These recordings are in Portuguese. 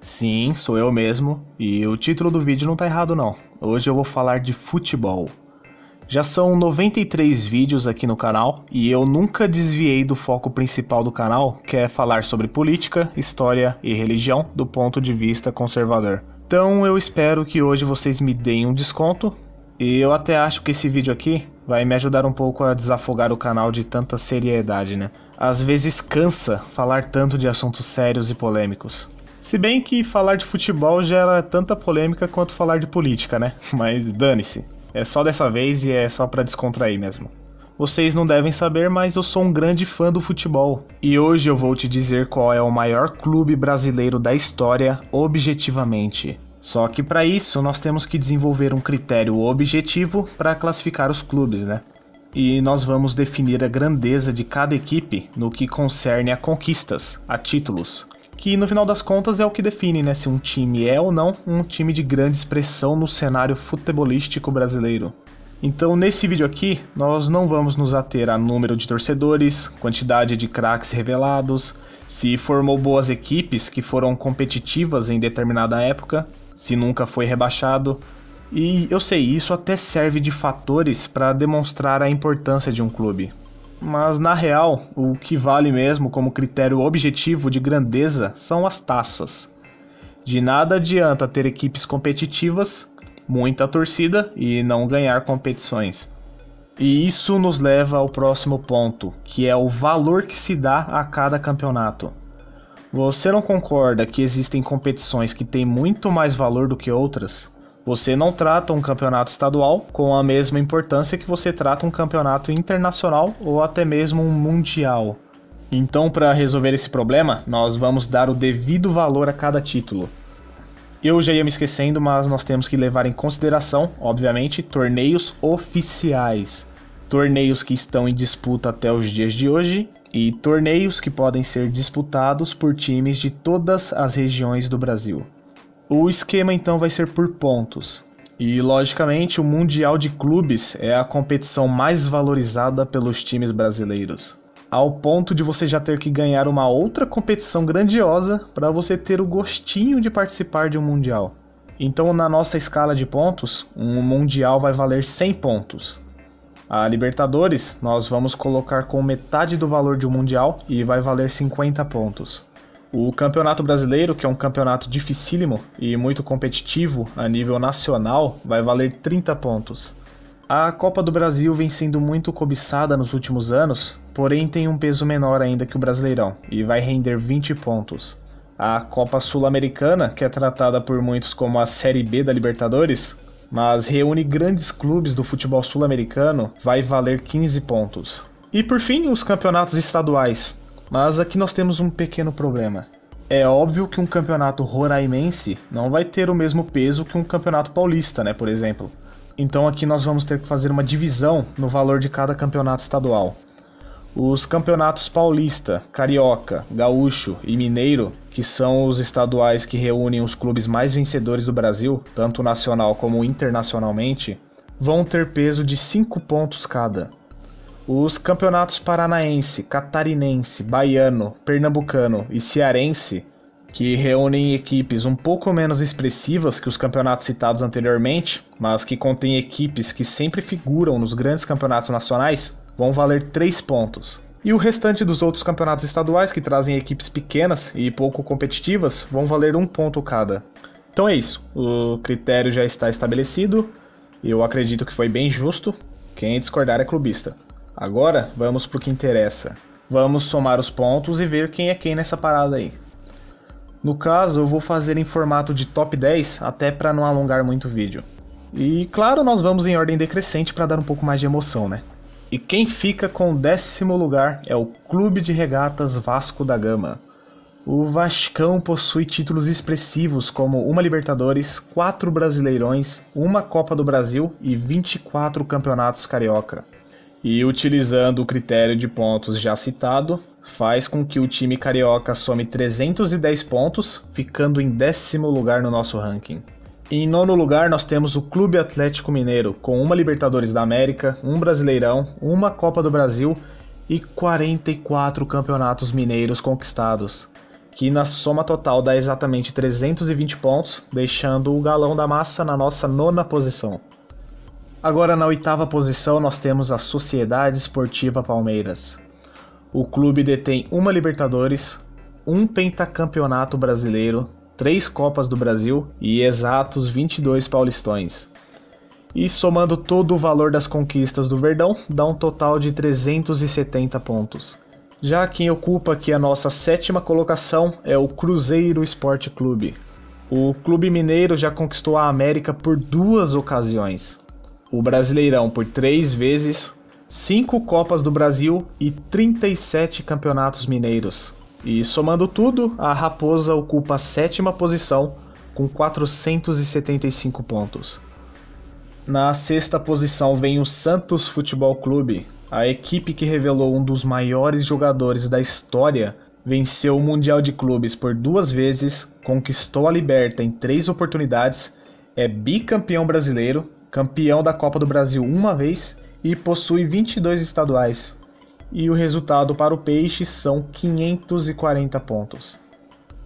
Sim, sou eu mesmo, e o título do vídeo não tá errado não. Hoje eu vou falar de futebol. Já são 93 vídeos aqui no canal, e eu nunca desviei do foco principal do canal, que é falar sobre política, história e religião do ponto de vista conservador. Então eu espero que hoje vocês me deem um desconto, e eu até acho que esse vídeo aqui vai me ajudar um pouco a desafogar o canal de tanta seriedade, né? Às vezes cansa falar tanto de assuntos sérios e polêmicos. Se bem que falar de futebol gera tanta polêmica quanto falar de política, né? Mas dane-se. É só dessa vez e é só pra descontrair mesmo. Vocês não devem saber, mas eu sou um grande fã do futebol. E hoje eu vou te dizer qual é o maior clube brasileiro da história objetivamente. Só que para isso nós temos que desenvolver um critério objetivo para classificar os clubes, né? E nós vamos definir a grandeza de cada equipe no que concerne a conquistas, a títulos. Que no final das contas é o que define, né, se um time é ou não um time de grande expressão no cenário futebolístico brasileiro. Então nesse vídeo aqui, nós não vamos nos ater a número de torcedores, quantidade de craques revelados, se formou boas equipes que foram competitivas em determinada época, se nunca foi rebaixado. E eu sei, isso até serve de fatores para demonstrar a importância de um clube. Mas na real, o que vale mesmo como critério objetivo de grandeza são as taças. De nada adianta ter equipes competitivas, muita torcida e não ganhar competições. E isso nos leva ao próximo ponto, que é o valor que se dá a cada campeonato. Você não concorda que existem competições que têm muito mais valor do que outras? Você não trata um campeonato estadual com a mesma importância que você trata um campeonato internacional ou até mesmo um mundial. Então, para resolver esse problema, nós vamos dar o devido valor a cada título. Eu já ia me esquecendo, mas nós temos que levar em consideração, obviamente, torneios oficiais. Torneios que estão em disputa até os dias de hoje e torneios que podem ser disputados por times de todas as regiões do Brasil. O esquema então vai ser por pontos. E logicamente o Mundial de Clubes é a competição mais valorizada pelos times brasileiros. Ao ponto de você já ter que ganhar uma outra competição grandiosa para você ter o gostinho de participar de um Mundial. Então na nossa escala de pontos, um Mundial vai valer 100 pontos. A Libertadores nós vamos colocar com metade do valor de um Mundial e vai valer 50 pontos. O Campeonato Brasileiro, que é um campeonato dificílimo e muito competitivo a nível nacional, vai valer 30 pontos. A Copa do Brasil vem sendo muito cobiçada nos últimos anos, porém tem um peso menor ainda que o Brasileirão, e vai render 20 pontos. A Copa Sul-Americana, que é tratada por muitos como a Série B da Libertadores, mas reúne grandes clubes do futebol sul-americano, vai valer 15 pontos. E por fim, os campeonatos estaduais. Mas aqui nós temos um pequeno problema. É óbvio que um campeonato roraimense não vai ter o mesmo peso que um campeonato paulista, né, por exemplo. Então aqui nós vamos ter que fazer uma divisão no valor de cada campeonato estadual. Os campeonatos paulista, carioca, gaúcho e mineiro, que são os estaduais que reúnem os clubes mais vencedores do Brasil, tanto nacional como internacionalmente, vão ter peso de 5 pontos cada. Os campeonatos paranaense, catarinense, baiano, pernambucano e cearense, que reúnem equipes um pouco menos expressivas que os campeonatos citados anteriormente, mas que contêm equipes que sempre figuram nos grandes campeonatos nacionais, vão valer 3 pontos. E o restante dos outros campeonatos estaduais, que trazem equipes pequenas e pouco competitivas, vão valer 1 ponto cada. Então é isso, o critério já está estabelecido, e eu acredito que foi bem justo. Quem discordar é clubista. Agora, vamos pro que interessa. Vamos somar os pontos e ver quem é quem nessa parada aí. No caso, eu vou fazer em formato de top 10, até para não alongar muito o vídeo. E claro, nós vamos em ordem decrescente para dar um pouco mais de emoção, né? E quem fica com o 10º lugar é o Clube de Regatas Vasco da Gama. O Vascão possui títulos expressivos como uma Libertadores, 4 Brasileirões, uma Copa do Brasil e 24 campeonatos carioca. E utilizando o critério de pontos já citado, faz com que o time carioca some 310 pontos, ficando em 10º lugar no nosso ranking. Em 9º lugar nós temos o Clube Atlético Mineiro, com uma Libertadores da América, um Brasileirão, uma Copa do Brasil e 44 campeonatos mineiros conquistados. que na soma total dá exatamente 320 pontos, deixando o Galão da Massa na nossa 9ª posição. Agora na 8ª posição nós temos a Sociedade Esportiva Palmeiras. O clube detém uma Libertadores, um pentacampeonato brasileiro, 3 Copas do Brasil e exatos 22 Paulistões. E somando todo o valor das conquistas do Verdão, dá um total de 370 pontos. Já quem ocupa aqui a nossa 7ª colocação é o Cruzeiro Esporte Clube. O clube mineiro já conquistou a América por 2 ocasiões, o Brasileirão por 3 vezes, 5 Copas do Brasil e 37 campeonatos mineiros. E somando tudo, a Raposa ocupa a 7ª posição com 475 pontos. Na 6ª posição vem o Santos Futebol Clube. A equipe que revelou um dos maiores jogadores da história, venceu o Mundial de Clubes por 2 vezes, conquistou a Liberta em 3 oportunidades, é bicampeão brasileiro, campeão da Copa do Brasil 1 vez e possui 22 estaduais. E o resultado para o Peixe são 540 pontos.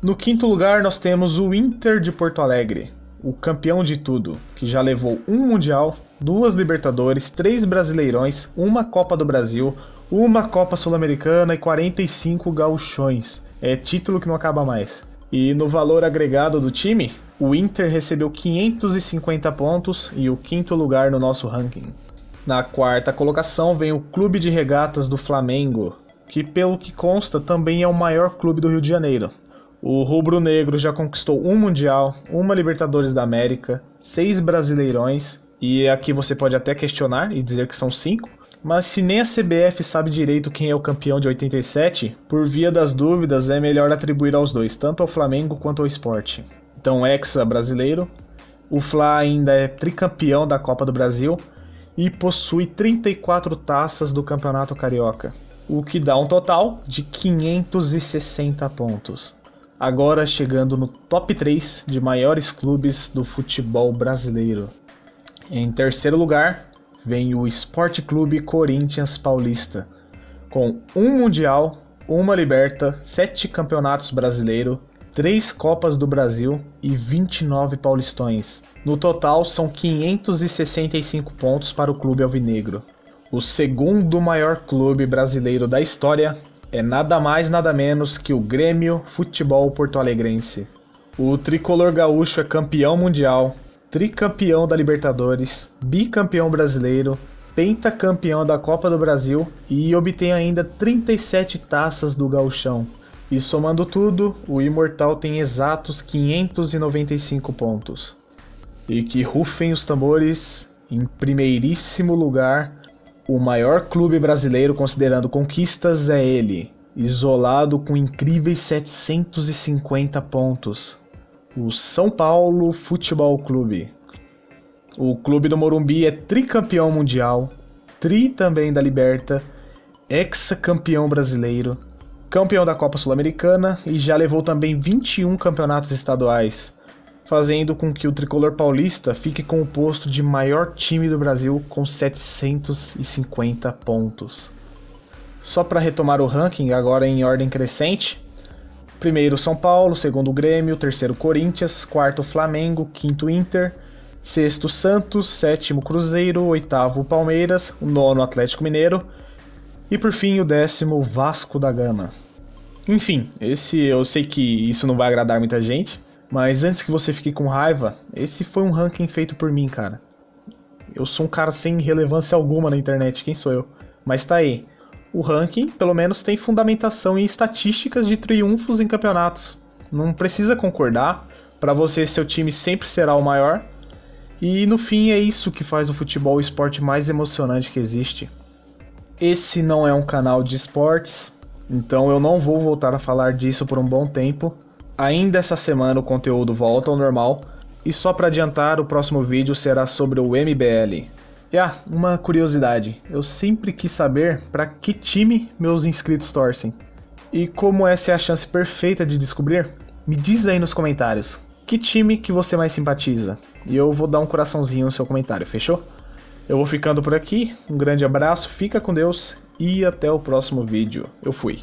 No 5º lugar nós temos o Inter de Porto Alegre, o campeão de tudo, que já levou 1 Mundial, 2 Libertadores, 3 Brasileirões, 1 Copa do Brasil, 1 Copa Sul-Americana e 45 gauchões. É título que não acaba mais. E no valor agregado do time, o Inter recebeu 550 pontos e o 5º lugar no nosso ranking. Na 4ª colocação vem o Clube de Regatas do Flamengo, que pelo que consta também é o maior clube do Rio de Janeiro. O rubro-negro já conquistou 1 Mundial, 1 Libertadores da América, 6 Brasileirões, e aqui você pode até questionar e dizer que são 5, mas se nem a CBF sabe direito quem é o campeão de 87, por via das dúvidas é melhor atribuir aos dois, tanto ao Flamengo quanto ao Sport. Então hexa brasileiro, o Fla ainda é tricampeão da Copa do Brasil e possui 34 taças do Campeonato Carioca, o que dá um total de 560 pontos. Agora chegando no top 3 de maiores clubes do futebol brasileiro. Em 3º lugar vem o Sport Clube Corinthians Paulista, com 1 Mundial, 1 Liberta, 7 Campeonatos Brasileiro, 3 Copas do Brasil e 29 Paulistões. No total são 565 pontos para o clube alvinegro. O 2º maior clube brasileiro da história é nada mais nada menos que o Grêmio Futebol Porto Alegrense. O tricolor gaúcho é campeão mundial, tricampeão da Libertadores, bicampeão brasileiro, pentacampeão da Copa do Brasil e obtém ainda 37 taças do Gauchão. E somando tudo, o Imortal tem exatos 595 pontos. E que rufem os tambores, em primeiríssimo lugar, o maior clube brasileiro considerando conquistas é ele, isolado com incríveis 750 pontos, o São Paulo Futebol Clube. O clube do Morumbi é tricampeão mundial, tri também da Liberta, hexacampeão brasileiro, campeão da Copa Sul-Americana e já levou também 21 campeonatos estaduais, fazendo com que o tricolor paulista fique com o posto de maior time do Brasil com 750 pontos. Só para retomar o ranking, agora em ordem crescente: primeiro São Paulo, segundo Grêmio, terceiro Corinthians, quarto Flamengo, quinto Inter, sexto Santos, sétimo Cruzeiro, oitavo Palmeiras, o nono Atlético Mineiro e por fim o 10º Vasco da Gama. Enfim, eu sei que isso não vai agradar muita gente, mas antes que você fique com raiva, esse foi um ranking feito por mim, cara. Eu sou um cara sem relevância alguma na internet, quem sou eu? Mas tá aí. O ranking, pelo menos, tem fundamentação em estatísticas de triunfos em campeonatos. Não precisa concordar, para você seu time sempre será o maior. E no fim é isso que faz o futebol o esporte mais emocionante que existe. Esse não é um canal de esportes, então eu não vou voltar a falar disso por um bom tempo. Ainda essa semana o conteúdo volta ao normal, e só para adiantar, o próximo vídeo será sobre o MBL. E uma curiosidade, eu sempre quis saber para que time meus inscritos torcem. E como essa é a chance perfeita de descobrir, me diz aí nos comentários, que time que você mais simpatiza? E eu vou dar um coraçãozinho no seu comentário, fechou? Eu vou ficando por aqui, um grande abraço, fica com Deus e até o próximo vídeo. Eu fui.